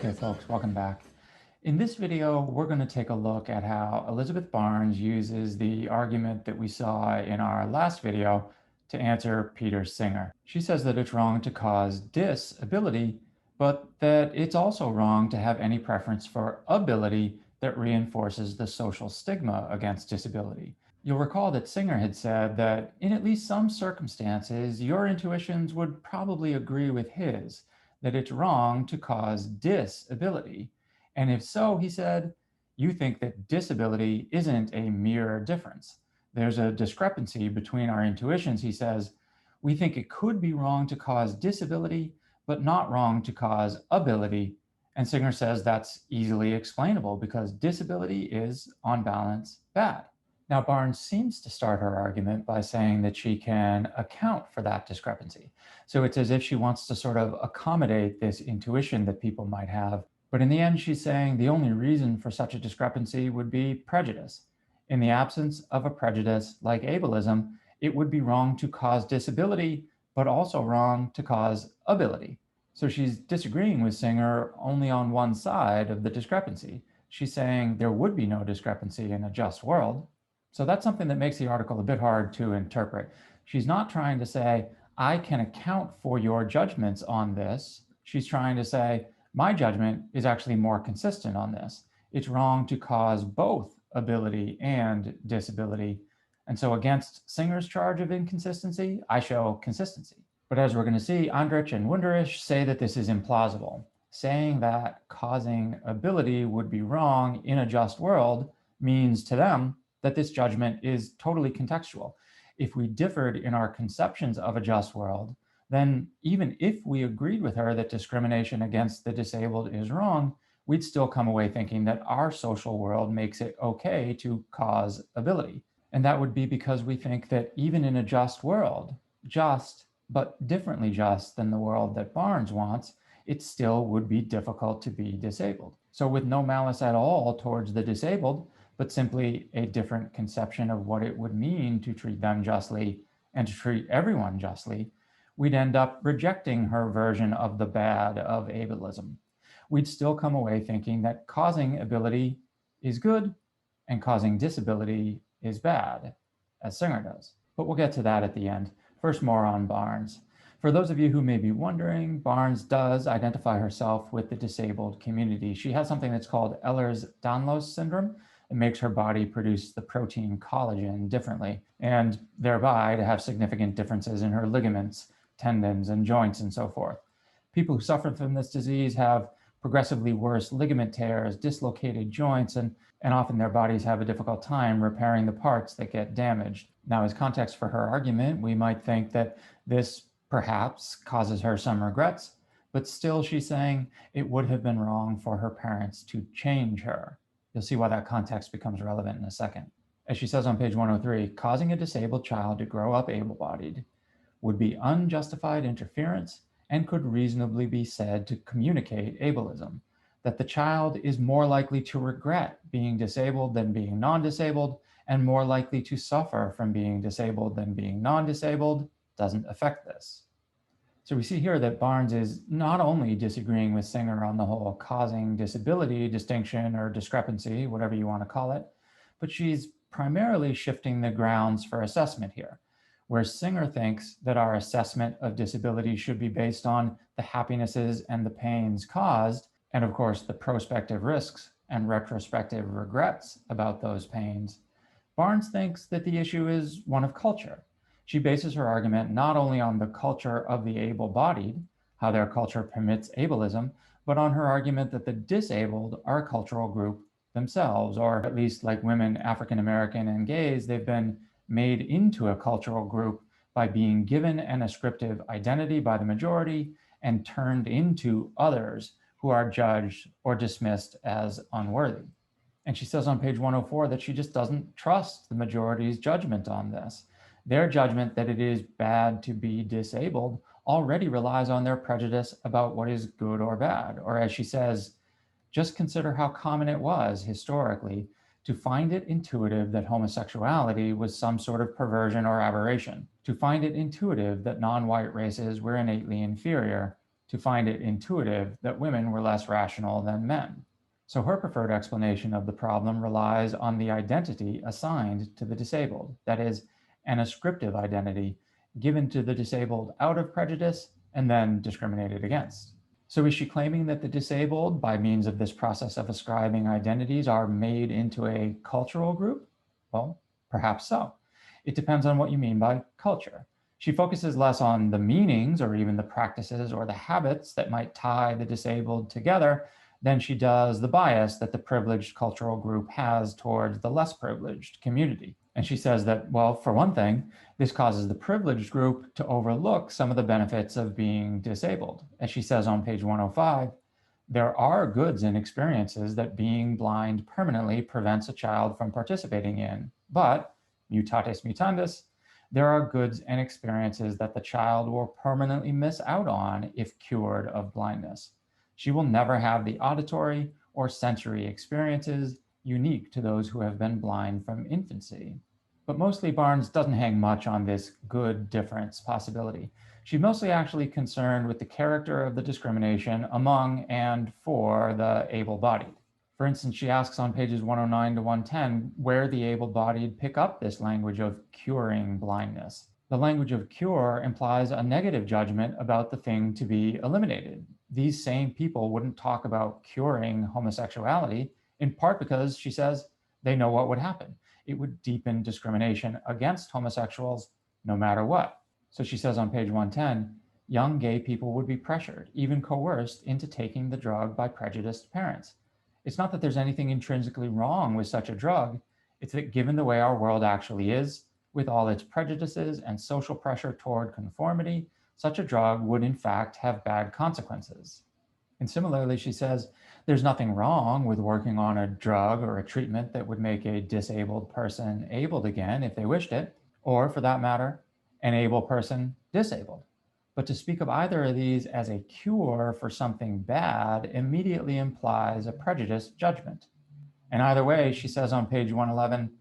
Okay, folks, welcome back. In this video, we're going to take a look at how Elizabeth Barnes uses the argument that we saw in our last video to answer Peter Singer. She says that it's wrong to cause disability, but that it's also wrong to have any preference for ability that reinforces the social stigma against disability. You'll recall that Singer had said that in at least some circumstances, your intuitions would probably agree with his, that it's wrong to cause disability. And if so, he said, you think that disability isn't a mere difference. There's a discrepancy between our intuitions, he says. We think it could be wrong to cause disability, but not wrong to cause ability. And Singer says that's easily explainable because disability is, on balance, bad. Now, Barnes seems to start her argument by saying that she can account for that discrepancy. So it's as if she wants to sort of accommodate this intuition that people might have. But in the end, she's saying the only reason for such a discrepancy would be prejudice. In the absence of a prejudice like ableism, it would be wrong to cause disability, but also wrong to cause ability. So she's disagreeing with Singer only on one side of the discrepancy. She's saying there would be no discrepancy in a just world. So that's something that makes the article a bit hard to interpret. She's not trying to say, I can account for your judgments on this. She's trying to say, my judgment is actually more consistent on this. It's wrong to cause both ability and disability. And so against Singer's charge of inconsistency, I show consistency. But as we're going to see, Andrich and Wunderlich say that this is implausible. Saying that causing ability would be wrong in a just world means to them that this judgment is totally contextual. If we differed in our conceptions of a just world, then even if we agreed with her that discrimination against the disabled is wrong, we'd still come away thinking that our social world makes it okay to cause ability. And that would be because we think that even in a just world, just but differently just than the world that Barnes wants, it still would be difficult to be disabled. So with no malice at all towards the disabled, but simply a different conception of what it would mean to treat them justly and to treat everyone justly, we'd end up rejecting her version of the bad of ableism. We'd still come away thinking that causing ability is good and causing disability is bad, as Singer does. But we'll get to that at the end. First, more on Barnes. For those of you who may be wondering, Barnes does identify herself with the disabled community. She has something that's called Ehlers-Danlos syndrome. It makes her body produce the protein collagen differently, and thereby to have significant differences in her ligaments, tendons, and joints, and so forth. People who suffer from this disease have progressively worse ligament tears, dislocated joints, and often their bodies have a difficult time repairing the parts that get damaged. Now, as context for her argument, we might think that this perhaps causes her some regrets, but still she's saying it would have been wrong for her parents to change her. You'll see why that context becomes relevant in a second. As she says on page 103, causing a disabled child to grow up able-bodied would be unjustified interference and could reasonably be said to communicate ableism, that the child is more likely to regret being disabled than being non-disabled, and more likely to suffer from being disabled than being non-disabled doesn't affect this. So we see here that Barnes is not only disagreeing with Singer on the whole causing disability distinction or discrepancy, whatever you want to call it, but she's primarily shifting the grounds for assessment here, where Singer thinks that our assessment of disability should be based on the happinesses and the pains caused, and of course the prospective risks and retrospective regrets about those pains. Barnes thinks that the issue is one of culture. She bases her argument not only on the culture of the able-bodied, how their culture permits ableism, but on her argument that the disabled are a cultural group themselves, or at least like women, African American, and gays, they've been made into a cultural group by being given an ascriptive identity by the majority and turned into others who are judged or dismissed as unworthy. And she says on page 104 that she just doesn't trust the majority's judgment on this. Their judgment that it is bad to be disabled already relies on their prejudice about what is good or bad. Or as she says, just consider how common it was historically to find it intuitive that homosexuality was some sort of perversion or aberration, to find it intuitive that non-white races were innately inferior, to find it intuitive that women were less rational than men. So her preferred explanation of the problem relies on the identity assigned to the disabled, that is, an ascriptive identity given to the disabled out of prejudice and then discriminated against. So is she claiming that the disabled, by means of this process of ascribing identities, are made into a cultural group? Well, perhaps so. It depends on what you mean by culture. She focuses less on the meanings or even the practices or the habits that might tie the disabled together than she does the bias that the privileged cultural group has towards the less privileged community. And she says that, well, for one thing, this causes the privileged group to overlook some of the benefits of being disabled. As she says on page 105, there are goods and experiences that being blind permanently prevents a child from participating in, but, mutatis mutandis, there are goods and experiences that the child will permanently miss out on if cured of blindness. She will never have the auditory or sensory experiences unique to those who have been blind from infancy. But mostly Barnes doesn't hang much on this good difference possibility. She's mostly actually concerned with the character of the discrimination among and for the able-bodied. For instance, she asks on pages 109 to 110 where the able-bodied pick up this language of curing blindness. The language of cure implies a negative judgment about the thing to be eliminated. These same people wouldn't talk about curing homosexuality, in part because, she says, they know what would happen. It would deepen discrimination against homosexuals no matter what. So she says on page 110, young gay people would be pressured, even coerced, into taking the drug by prejudiced parents. It's not that there's anything intrinsically wrong with such a drug, it's that given the way our world actually is, with all its prejudices and social pressure toward conformity, such a drug would in fact have bad consequences. And similarly, she says, there's nothing wrong with working on a drug or a treatment that would make a disabled person abled again if they wished it, or for that matter, an able person disabled. But to speak of either of these as a cure for something bad immediately implies a prejudiced judgment. And either way, she says on page 111,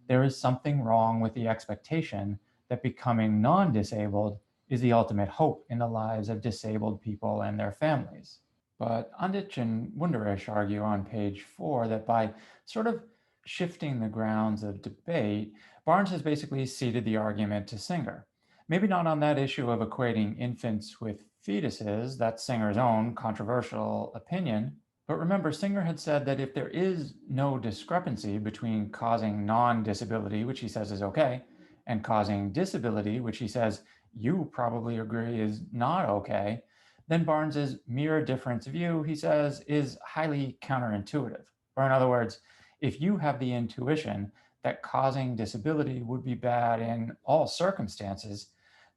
there is something wrong with the expectation that becoming non-disabled is the ultimate hope in the lives of disabled people and their families. But Anditch and Wunderlich argue on page 4 that by sort of shifting the grounds of debate, Barnes has basically ceded the argument to Singer. Maybe not on that issue of equating infants with fetuses, that's Singer's own controversial opinion, but remember, Singer had said that if there is no discrepancy between causing non-disability, which he says is okay, and causing disability, which he says you probably agree is not okay, then Barnes's mere difference view, he says, is highly counterintuitive. Or in other words, if you have the intuition that causing disability would be bad in all circumstances,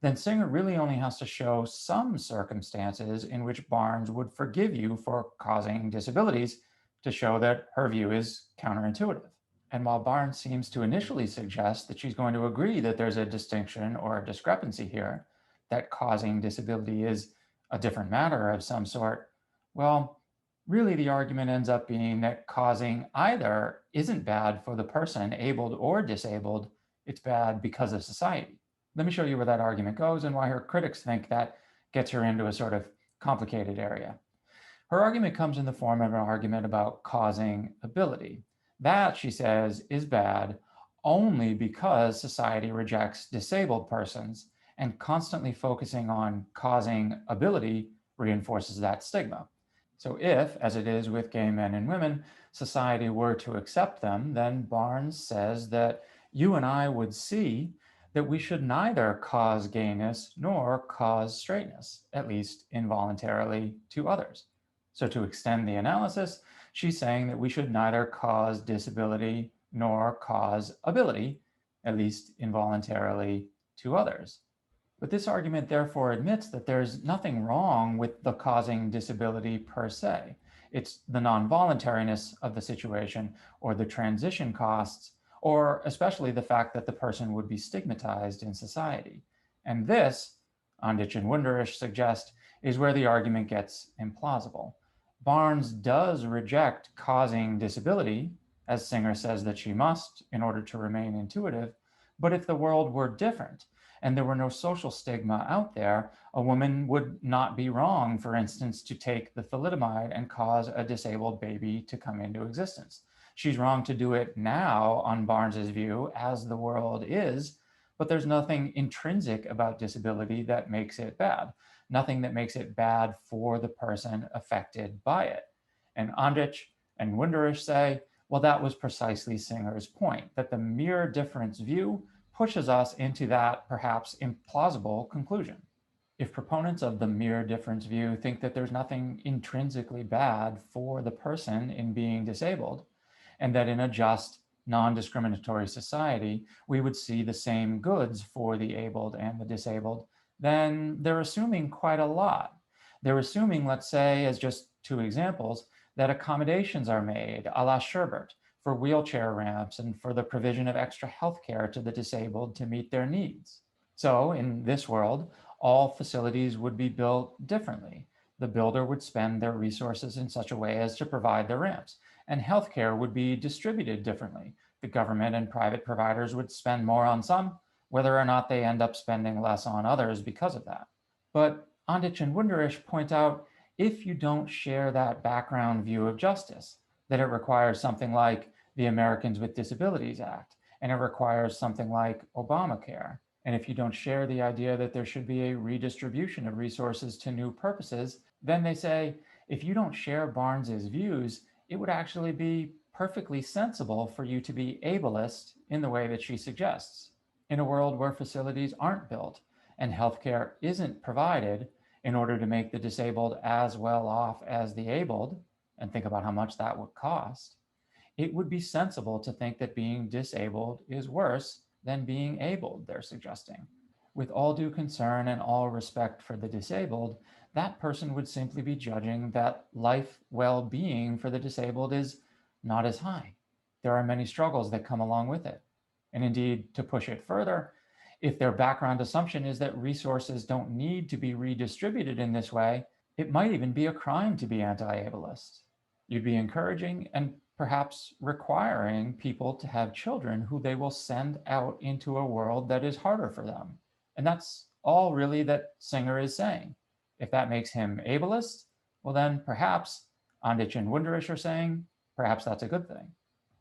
then Singer really only has to show some circumstances in which Barnes would forgive you for causing disabilities to show that her view is counterintuitive. And while Barnes seems to initially suggest that she's going to agree that there's a distinction or a discrepancy here, that causing disability is a different matter of some sort, well, really the argument ends up being that causing either isn't bad for the person, abled or disabled, it's bad because of society. Let me show you where that argument goes and why her critics think that gets her into a sort of complicated area. Her argument comes in the form of an argument about causing ability. That, she says, is bad only because society rejects disabled persons, and constantly focusing on causing ability reinforces that stigma. So if, as it is with gay men and women, society were to accept them, then Barnes says that you and I would see that we should neither cause gayness nor cause straightness, at least involuntarily, to others. So to extend the analysis, she's saying that we should neither cause disability nor cause ability, at least involuntarily, to others. But this argument therefore admits that there's nothing wrong with the causing disability per se. It's the non-voluntariness of the situation or the transition costs, or especially the fact that the person would be stigmatized in society. And this, Anditch and Wunderlich suggest, is where the argument gets implausible. Barnes does reject causing disability, as Singer says that she must in order to remain intuitive, but if the world were different, and there were no social stigma out there, a woman would not be wrong, for instance, to take the thalidomide and cause a disabled baby to come into existence. She's wrong to do it now, on Barnes's view, as the world is, but there's nothing intrinsic about disability that makes it bad, nothing that makes it bad for the person affected by it. And Andrich and Wunderlich say, well, that was precisely Singer's point, that the mere difference view pushes us into that perhaps implausible conclusion. If proponents of the mere difference view think that there's nothing intrinsically bad for the person in being disabled, and that in a just, non-discriminatory society, we would see the same goods for the abled and the disabled, then they're assuming quite a lot. They're assuming, let's say, as just two examples, that accommodations are made a la Sherbert for wheelchair ramps and for the provision of extra health care to the disabled to meet their needs. So in this world, all facilities would be built differently. The builder would spend their resources in such a way as to provide the ramps, and healthcare would be distributed differently. The government and private providers would spend more on some, whether or not they end up spending less on others because of that. But Andich and Wunderlich point out, if you don't share that background view of justice, that it requires something like the Americans with Disabilities Act, and it requires something like Obamacare, and if you don't share the idea that there should be a redistribution of resources to new purposes, then they say, if you don't share Barnes's views, it would actually be perfectly sensible for you to be ableist in the way that she suggests. In a world where facilities aren't built and healthcare isn't provided in order to make the disabled as well off as the abled, and think about how much that would cost, it would be sensible to think that being disabled is worse than being abled, they're suggesting. With all due concern and all respect for the disabled, that person would simply be judging that life well-being for the disabled is not as high. There are many struggles that come along with it. And indeed, to push it further, if their background assumption is that resources don't need to be redistributed in this way, it might even be a crime to be anti-ableist. You'd be encouraging and perhaps requiring people to have children who they will send out into a world that is harder for them. And that's all really that Singer is saying. If that makes him ableist, well then perhaps Andich and Wunderlich are saying, perhaps that's a good thing.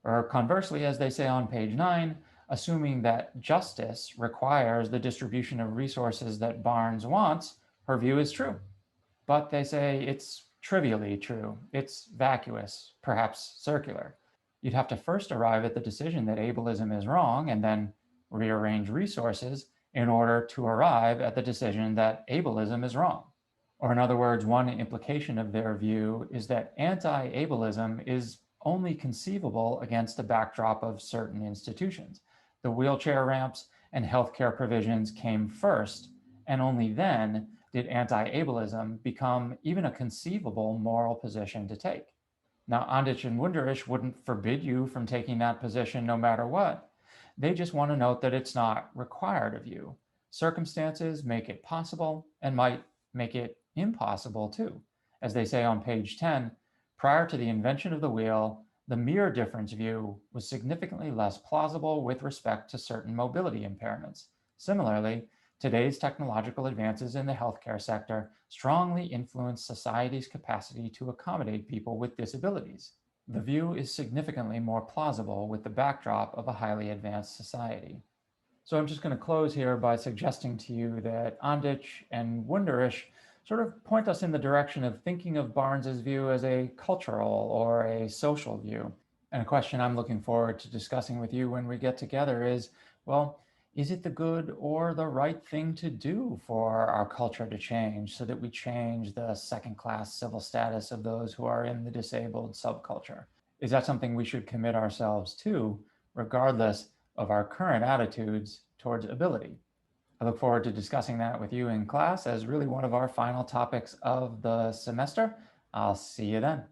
Or conversely, as they say on page 9, assuming that justice requires the distribution of resources that Barnes wants, her view is true. But they say it's trivially true. It's vacuous, perhaps circular. You'd have to first arrive at the decision that ableism is wrong and then rearrange resources in order to arrive at the decision that ableism is wrong. Or in other words, one implication of their view is that anti-ableism is only conceivable against a backdrop of certain institutions. The wheelchair ramps and healthcare provisions came first, and only then did anti-ableism become even a conceivable moral position to take. Now, Andich and Wunderlich wouldn't forbid you from taking that position no matter what. They just want to note that it's not required of you. Circumstances make it possible and might make it impossible too. As they say on page 10, prior to the invention of the wheel, the mere difference view was significantly less plausible with respect to certain mobility impairments. Similarly, today's technological advances in the healthcare sector strongly influence society's capacity to accommodate people with disabilities. The view is significantly more plausible with the backdrop of a highly advanced society. So I'm just going to close here by suggesting to you that Andich and Wunderlich sort of point us in the direction of thinking of Barnes's view as a cultural or a social view. And a question I'm looking forward to discussing with you when we get together is, well, is it the good or the right thing to do for our culture to change so that we change the second-class civil status of those who are in the disabled subculture? Is that something we should commit ourselves to, regardless of our current attitudes towards ability? I look forward to discussing that with you in class as really one of our final topics of the semester. I'll see you then.